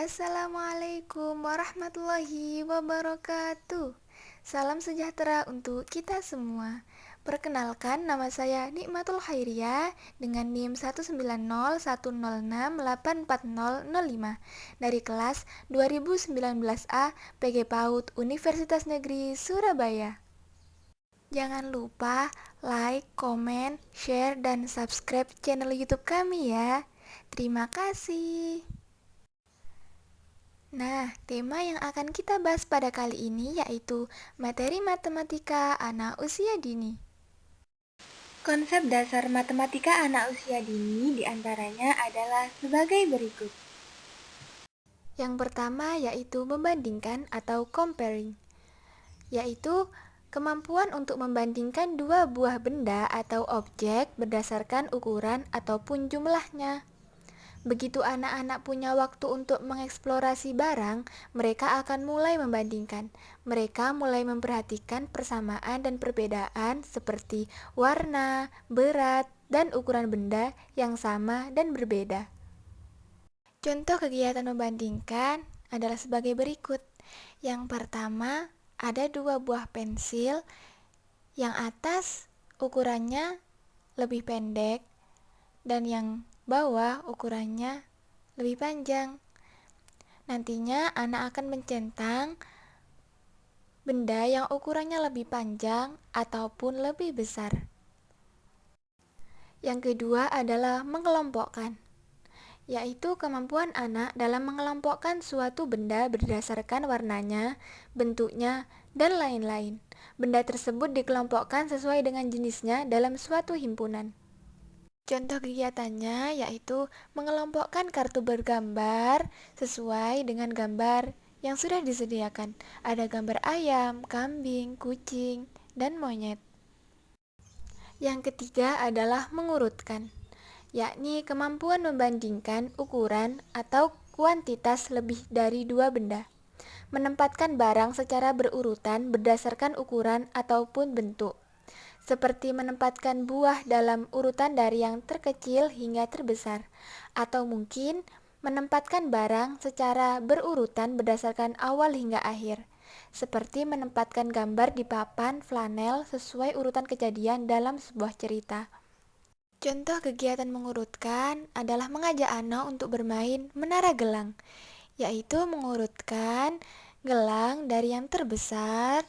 Assalamualaikum warahmatullahi wabarakatuh. Salam sejahtera untuk kita semua. Perkenalkan, nama saya Nikmatul Khairiyah dengan NIM 19010684005 dari kelas 2019A PG PAUD Universitas Negeri Surabaya. Jangan lupa like, komen, share, dan subscribe channel YouTube kami ya. Terima kasih. Nah, tema yang akan kita bahas pada kali ini yaitu materi matematika anak usia dini. Konsep dasar matematika anak usia dini diantaranya adalah sebagai berikut. Yang pertama yaitu membandingkan atau comparing, yaitu kemampuan untuk membandingkan dua buah benda atau objek berdasarkan ukuran ataupun jumlahnya. Begitu anak-anak punya waktu untuk mengeksplorasi barang, mereka akan mulai membandingkan. Mereka mulai memperhatikan persamaan dan perbedaan seperti warna, berat, dan ukuran benda yang sama dan berbeda. Contoh kegiatan membandingkan adalah sebagai berikut. Yang pertama, ada dua buah pensil. Yang atas ukurannya lebih pendek dan yang bawah ukurannya lebih panjang. Nantinya anak akan mencentang benda yang ukurannya lebih panjang ataupun lebih besar. Yang kedua adalah mengelompokkan, yaitu kemampuan anak dalam mengelompokkan suatu benda berdasarkan warnanya, bentuknya, dan lain-lain. Benda tersebut dikelompokkan sesuai dengan jenisnya dalam suatu himpunan. Contoh kegiatannya yaitu mengelompokkan kartu bergambar sesuai dengan gambar yang sudah disediakan. Ada gambar ayam, kambing, kucing, dan monyet. Yang ketiga adalah mengurutkan, yakni kemampuan membandingkan ukuran atau kuantitas lebih dari dua benda. Menempatkan barang secara berurutan berdasarkan ukuran ataupun bentuk, seperti menempatkan buah dalam urutan dari yang terkecil hingga terbesar, atau mungkin menempatkan barang secara berurutan berdasarkan awal hingga akhir, seperti menempatkan gambar di papan flanel sesuai urutan kejadian dalam sebuah cerita. Contoh kegiatan mengurutkan adalah mengajak anak untuk bermain menara gelang, yaitu mengurutkan gelang dari yang terbesar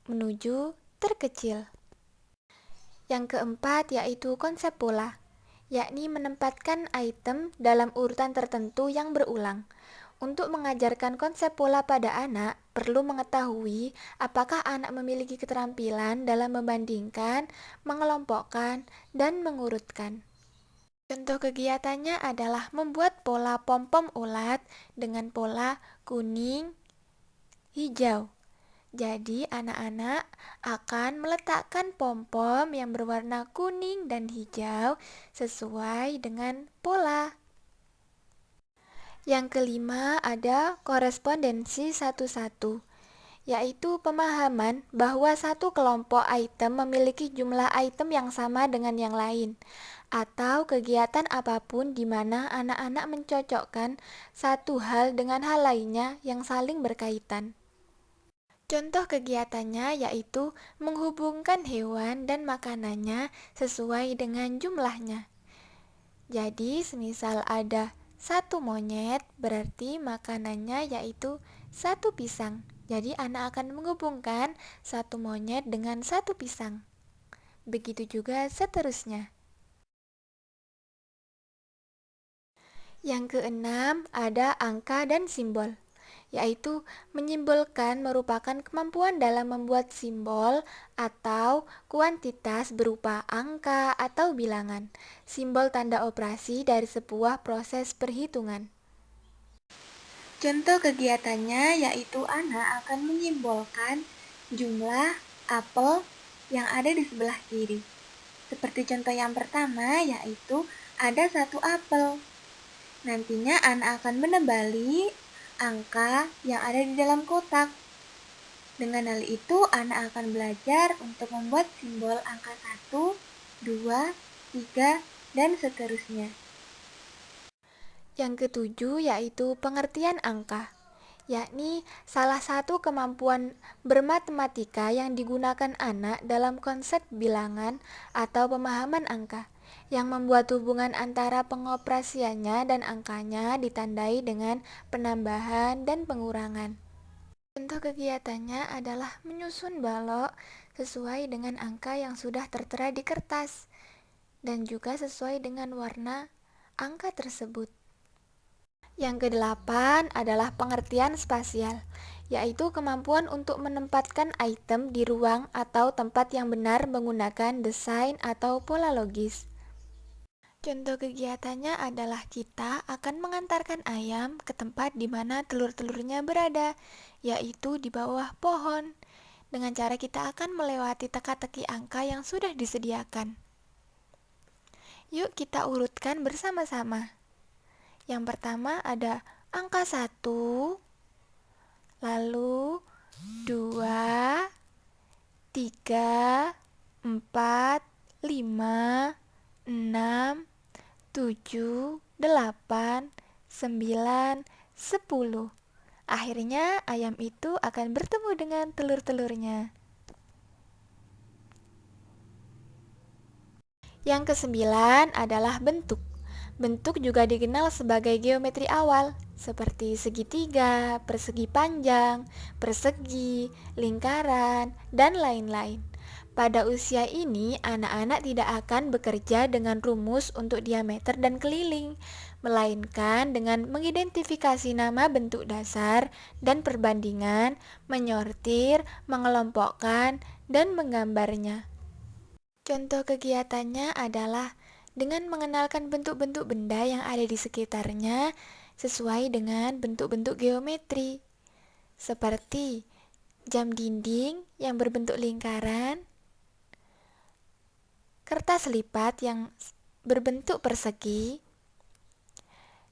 menuju terkecil. Yang keempat yaitu konsep pola, yakni menempatkan item dalam urutan tertentu yang berulang. Untuk mengajarkan konsep pola pada anak, perlu mengetahui apakah anak memiliki keterampilan dalam membandingkan, mengelompokkan, dan mengurutkan. Contoh kegiatannya adalah membuat pola pom-pom ulat dengan pola kuning, hijau. Jadi, anak-anak akan meletakkan pom-pom yang berwarna kuning dan hijau sesuai dengan pola. Yang kelima ada korespondensi satu-satu, yaitu pemahaman bahwa satu kelompok item memiliki jumlah item yang sama dengan yang lain, atau kegiatan apapun di mana anak-anak mencocokkan satu hal dengan hal lainnya yang saling berkaitan. Contoh kegiatannya yaitu menghubungkan hewan dan makanannya sesuai dengan jumlahnya. Jadi, semisal ada satu monyet, berarti makanannya yaitu satu pisang. Jadi, anak akan menghubungkan satu monyet dengan satu pisang. Begitu juga seterusnya. Yang keenam, ada angka dan simbol, yaitu menyimbolkan merupakan kemampuan dalam membuat simbol atau kuantitas berupa angka atau bilangan, simbol tanda operasi dari sebuah proses perhitungan. Contoh kegiatannya yaitu anak akan menyimbolkan jumlah apel yang ada di sebelah kiri. Seperti contoh yang pertama yaitu ada satu apel. Nantinya anak akan menebali angka yang ada di dalam kotak. Dengan hal itu, anak akan belajar untuk membuat simbol angka 1, 2, 3, dan seterusnya. Yang ketujuh yaitu pengertian angka, yakni salah satu kemampuan bermatematika yang digunakan anak dalam konsep bilangan atau pemahaman angka, yang membuat hubungan antara pengoperasiannya dan angkanya ditandai dengan penambahan dan pengurangan. Contoh kegiatannya adalah menyusun balok sesuai dengan angka yang sudah tertera di kertas dan juga sesuai dengan warna angka tersebut. Yang kedelapan adalah pengertian spasial, yaitu kemampuan untuk menempatkan item di ruang atau tempat yang benar menggunakan desain atau pola logis. Contoh kegiatannya adalah kita akan mengantarkan ayam ke tempat di mana telur-telurnya berada, yaitu di bawah pohon. Dengan cara kita akan melewati teka-teki angka yang sudah disediakan. Yuk kita urutkan bersama-sama. Yang pertama ada angka 1, lalu 2, 3, 4, 5, 6, 7, 8, 9, 10. Akhirnya ayam itu akan bertemu dengan telur-telurnya. Yang kesembilan adalah bentuk. Bentuk juga dikenal sebagai geometri awal, seperti segitiga, persegi panjang, persegi, lingkaran, dan lain-lain. Pada usia ini, anak-anak tidak akan bekerja dengan rumus untuk diameter dan keliling, melainkan dengan mengidentifikasi nama bentuk dasar dan perbandingan, menyortir, mengelompokkan, dan menggambarnya. Contoh kegiatannya adalah dengan mengenalkan bentuk-bentuk benda yang ada di sekitarnya sesuai dengan bentuk-bentuk geometri, seperti jam dinding yang berbentuk lingkaran, kertas lipat yang berbentuk persegi,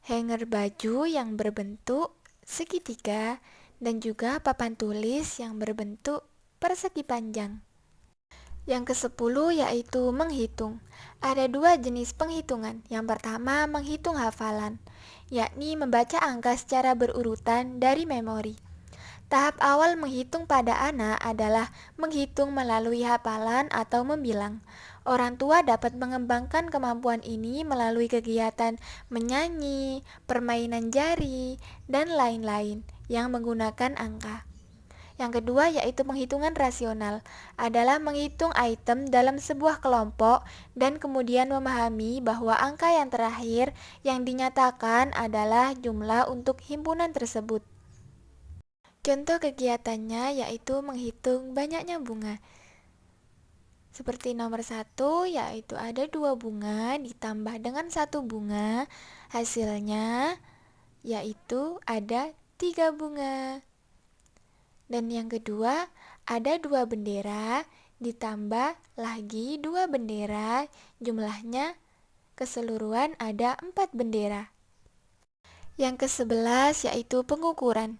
hanger baju yang berbentuk segitiga, dan juga papan tulis yang berbentuk persegi panjang. Yang ke-10 yaitu menghitung. Ada dua jenis penghitungan. Yang pertama menghitung hafalan, yakni membaca angka secara berurutan dari memori. Tahap awal menghitung pada anak adalah menghitung melalui hafalan atau membilang. Orang tua dapat mengembangkan kemampuan ini melalui kegiatan menyanyi, permainan jari, dan lain-lain yang menggunakan angka. Yang kedua yaitu penghitungan rasional, adalah menghitung item dalam sebuah kelompok dan kemudian memahami bahwa angka yang terakhir yang dinyatakan adalah jumlah untuk himpunan tersebut. Contoh kegiatannya yaitu menghitung banyaknya bunga. Seperti nomor 1 yaitu ada 2 bunga ditambah dengan 1 bunga, hasilnya yaitu ada 3 bunga. Dan yang kedua, ada 2 bendera, ditambah lagi 2 bendera, jumlahnya keseluruhan ada 4 bendera. Yang ke-11 yaitu pengukuran,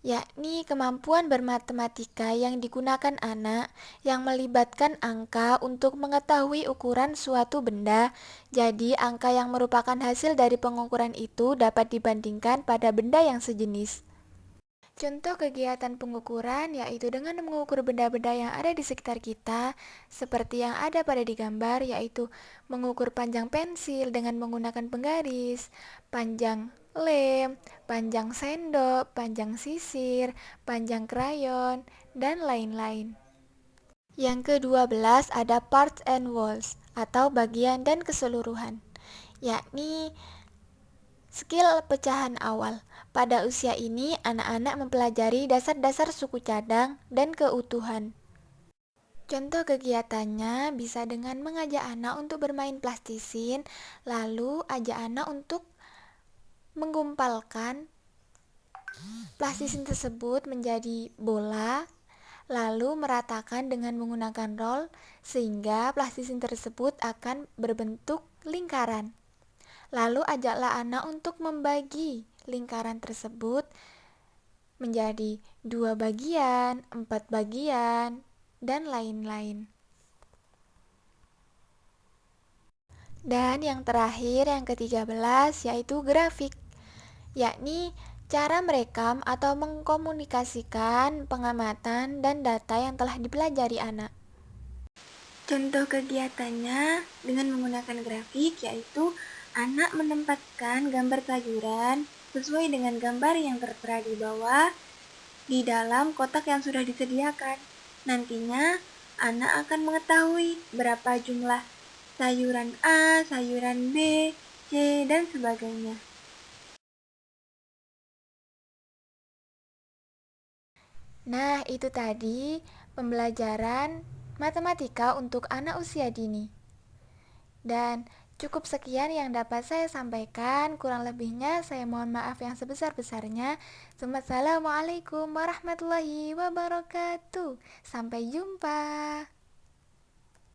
yakni kemampuan bermatematika yang digunakan anak yang melibatkan angka untuk mengetahui ukuran suatu benda. Jadi, angka yang merupakan hasil dari pengukuran itu dapat dibandingkan pada benda yang sejenis. Contoh kegiatan pengukuran yaitu dengan mengukur benda-benda yang ada di sekitar kita, seperti yang ada pada di gambar, yaitu mengukur panjang pensil dengan menggunakan penggaris, panjang lem, panjang sendok, panjang sisir, panjang krayon, dan lain-lain. Yang ke-12 ada parts and wholes atau bagian dan keseluruhan, yakni skill pecahan awal. Pada usia ini, anak-anak mempelajari dasar-dasar suku cadang dan keutuhan. Contoh kegiatannya bisa dengan mengajak anak untuk bermain plastisin, lalu ajak anak untuk menggumpalkan plastisin tersebut menjadi bola, lalu meratakan dengan menggunakan roll sehingga plastisin tersebut akan berbentuk lingkaran. Lalu ajaklah anak untuk membagi lingkaran tersebut menjadi 2 bagian, 4 bagian, dan lain-lain. Dan yang terakhir, yang ke-13, yaitu grafik, yakni cara merekam atau mengkomunikasikan pengamatan dan data yang telah dipelajari anak. Contoh kegiatannya dengan menggunakan grafik yaitu anak menempatkan gambar sayuran sesuai dengan gambar yang tertera di bawah di dalam kotak yang sudah disediakan. Nantinya anak akan mengetahui berapa jumlah sayuran A, sayuran B, C, dan sebagainya. Nah, itu tadi pembelajaran matematika untuk anak usia dini. Dan cukup sekian yang dapat saya sampaikan. Kurang lebihnya saya mohon maaf yang sebesar-besarnya. Wassalamualaikum warahmatullahi wabarakatuh. Sampai jumpa.